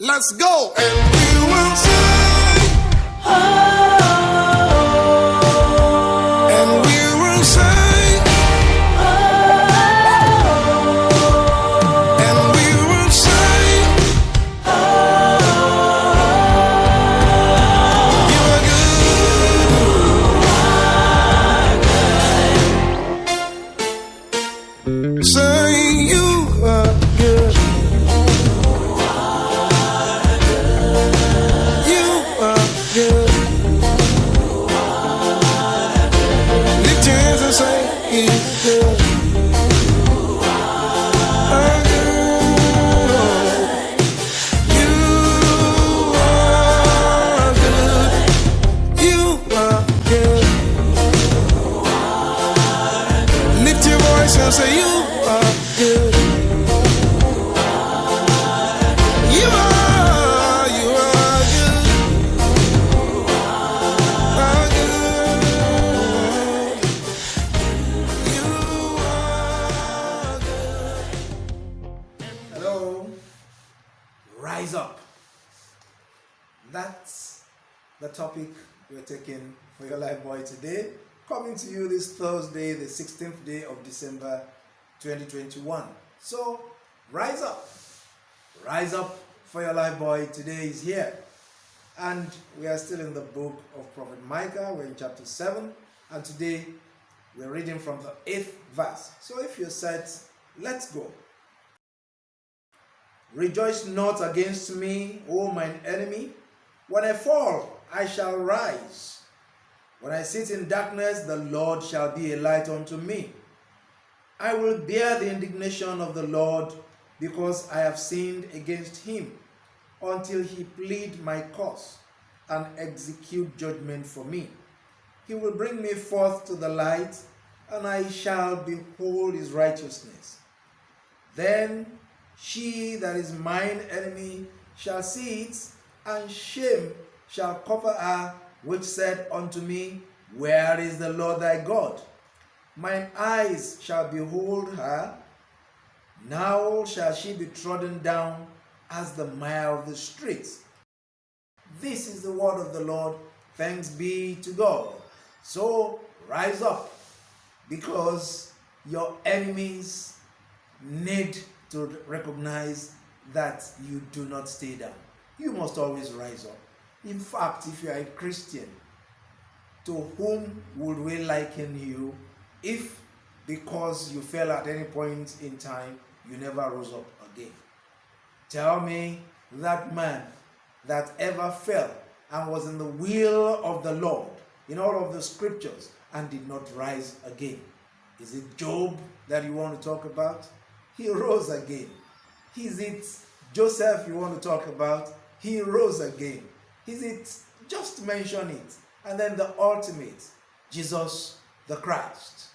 Let's go, and we will sing. And we will sing. And we will sing. You are good. Say you are good. Good. Lift your hands and say, He's good. I'm good. You are good. You are good. Lift your voice and say, You are good. You are good. Hello, rise up. That's the topic we're taking for your life boy today. Coming to you this Thursday, the 16th day of December 2021. So, rise up. Rise up for your life boy today is here. And we are still in the book of Prophet Micah. We're in chapter 7. And today we're reading from the 8th verse. So if you're set, let's go. Rejoice not against me, O mine enemy. When I fall, I shall rise. When I sit in darkness, the Lord shall be a light unto me. I will bear the indignation of the Lord, because I have sinned against him, until he plead my cause and execute judgment for me. He will bring me forth to the light, and I shall behold his righteousness. Then she that is mine enemy shall see it, and shame shall cover her, which said unto me, Where is the Lord thy God? Mine eyes shall behold her. Now shall she be trodden down as the mire of the streets. This is the word of the Lord. Thanks be to God. So rise up, because your enemies need to recognize that you do not stay down. You must always rise up. In fact, if you are a Christian, to whom would we liken you if, because you fell at any point in time, you never rose up again? Tell me that man that ever fell and was in the will of the Lord in all of the scriptures and did not rise again. Is it Job that you want to talk about? He rose again. Is it Joseph you want to talk about? He rose again. Is it, just mention it, and then the ultimate, Jesus the Christ.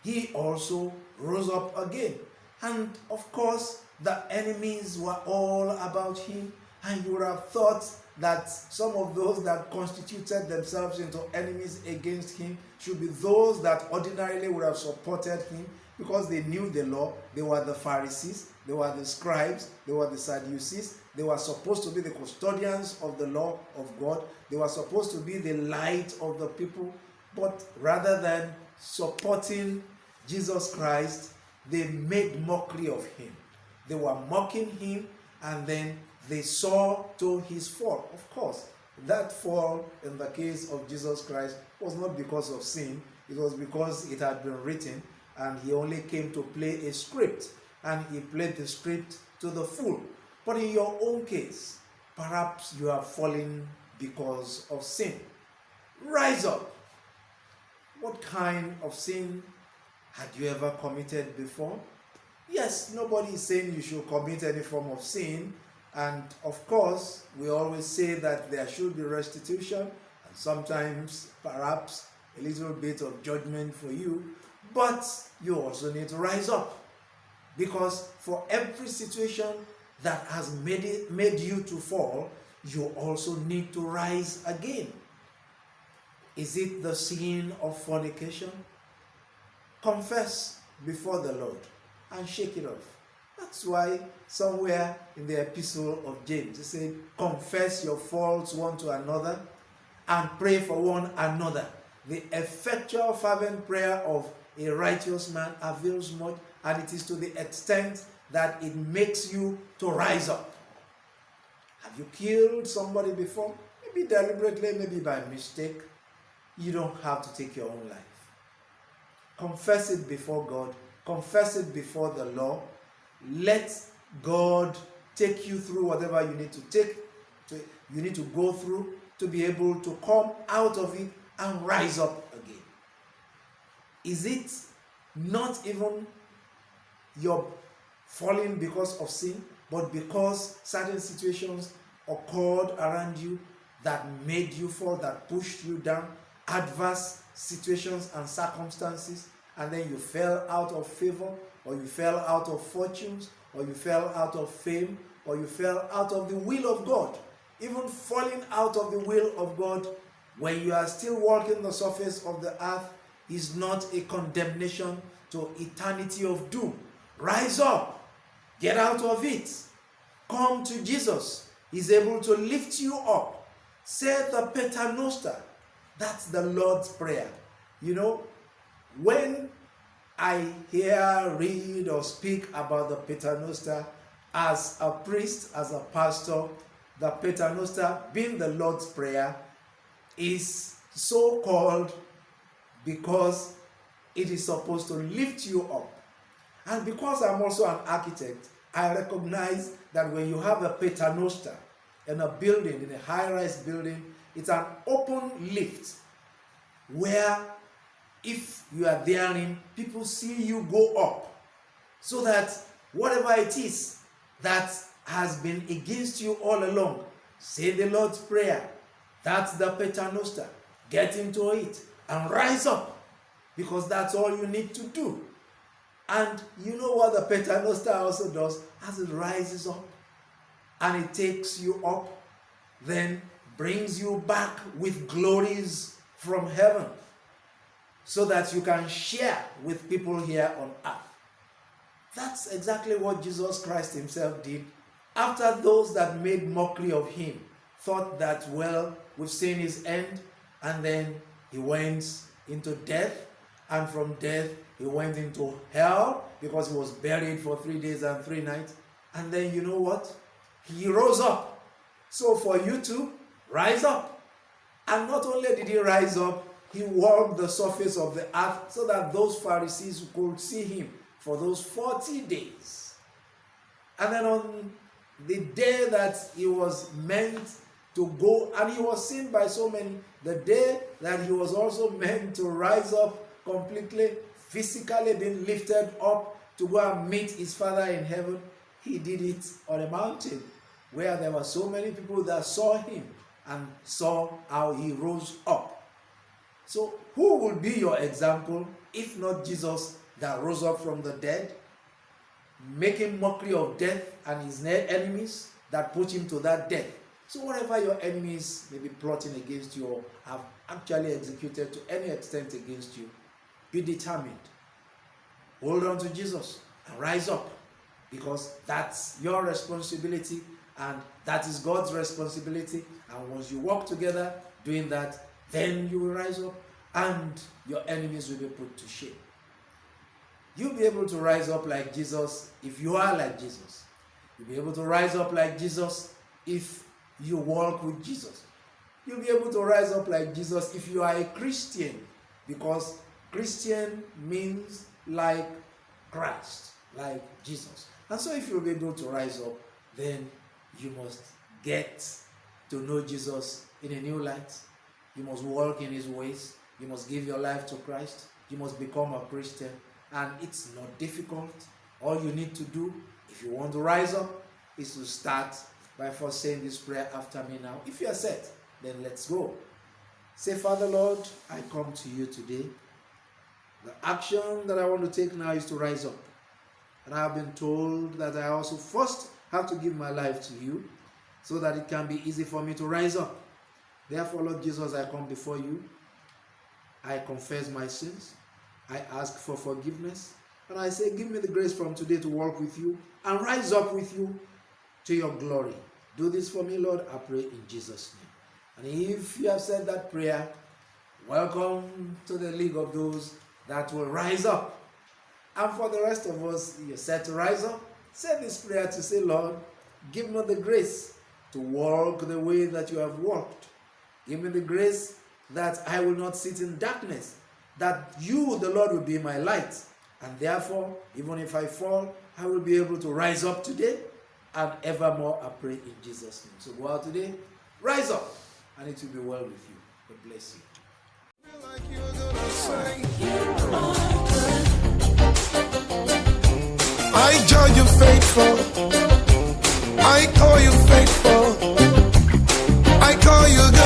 He also rose up again. And of course, the enemies were all about him, and you would have thought that some of those that constituted themselves into enemies against him should be those that ordinarily would have supported him, because they knew the law. They were the Pharisees, they were the scribes, they were the Sadducees. They were supposed to be the custodians of the law of God. They were supposed to be the light of the people. But rather than supporting Jesus Christ, they made mockery of him. They were mocking him, and then they saw to his fall. Of course, that fall in the case of Jesus Christ was not because of sin. It was because it had been written, and he only came to play a script, and he played the script to the full. But in your own case, perhaps you are falling because of sin. Rise up. What kind of sin had you ever committed before? Yes, nobody is saying you should commit any form of sin. And of course, we always say that there should be restitution, and sometimes perhaps a little bit of judgment for you. But you also need to rise up, because for every situation that has made you to fall, you also need to rise again. Is it the sin of fornication? Confess before the Lord and shake it off. That's why somewhere in the epistle of James, it said, confess your faults one to another and pray for one another. The effectual fervent prayer of a righteous man avails much, and it is to the extent that it makes you to rise up. Have you killed somebody before? Maybe deliberately, maybe by mistake. You don't have to take your own life. Confess it before God. Confess it before the law. Let God take you through whatever you need you need to go through to be able to come out of it and rise up again. Is it not even your falling because of sin, but because certain situations occurred around you that made you fall, that pushed you down, adverse situations and circumstances, and then you fell out of favor, or you fell out of fortunes, or you fell out of fame, or you fell out of the will of God? Even falling out of the will of God when you are still walking the surface of the earth is not a condemnation to eternity of doom. Rise up, get out of it, come to Jesus. He's able to lift you up. Say the Paternoster. That's the Lord's Prayer. You know, when I hear, read, or speak about the Paternoster as a priest, as a pastor, the Paternoster, being the Lord's Prayer, is so called because it is supposed to lift you up. And because I'm also an architect, I recognize that when you have a Paternoster in a building, in a high-rise building, it's an open lift where if you are therein, people see you go up, so that whatever it is that has been against you all along, say the Lord's Prayer. That's the Paternoster. Get into it and rise up, because that's all you need to do. And you know what the Paternoster also does? As it rises up and it takes you up, then brings you back with glories from heaven, so that you can share with people here on earth. That's exactly what Jesus Christ himself did after those that made mockery of him thought that, well, we've seen his end, and then he went into death, and from death he went into hell because he was buried for 3 days and 3 nights, and then you know what? He rose up. So for you to rise up. And not only did he rise up, he walked the surface of the earth so that those Pharisees could see him for those 40 days. And then on the day that he was meant to go, and he was seen by so many, the day that he was also meant to rise up completely, physically being lifted up to go and meet his Father in heaven, he did it on a mountain where there were so many people that saw him and saw how he rose up. So who will be your example if not Jesus that rose up from the dead, making mockery of death and his enemies that put him to that death? So whatever your enemies may be plotting against you or have actually executed to any extent against you, be determined. Hold on to Jesus and rise up, because that's your responsibility and that is God's responsibility. And once you work together doing that, then you will rise up and your enemies will be put to shame. You'll be able to rise up like Jesus if you are like Jesus. You'll be able to rise up like Jesus if you walk with Jesus. You'll be able to rise up like Jesus if you are a Christian, because Christian means like Christ, like Jesus. And so if you'll be able to rise up, then you must get to know Jesus in a new light. You must walk in his ways. You must give your life to Christ. You must become a Christian. And it's not difficult. All you need to do, if you want to rise up, is to start by first saying this prayer after me now. If you are set, then let's go. Say, Father Lord, I come to you today. The action that I want to take now is to rise up. And I have been told that I also first have to give my life to you so that it can be easy for me to rise up. Therefore, Lord Jesus, I come before you. I confess my sins. I ask for forgiveness. And I say, give me the grace from today to walk with you and rise up with you to your glory. Do this for me, Lord, I pray in Jesus' name. And if you have said that prayer, welcome to the league of those that will rise up. And for the rest of us, you're set to rise up. Say this prayer to say, Lord, give me the grace to walk the way that you have walked. Give me the grace that I will not sit in darkness, that you, the Lord, will be my light. And therefore, even if I fall, I will be able to rise up today and evermore, I pray in Jesus' name. So go out today, rise up, and it will be well with you. God bless you. I call you faithful. I call you faithful. I call you good.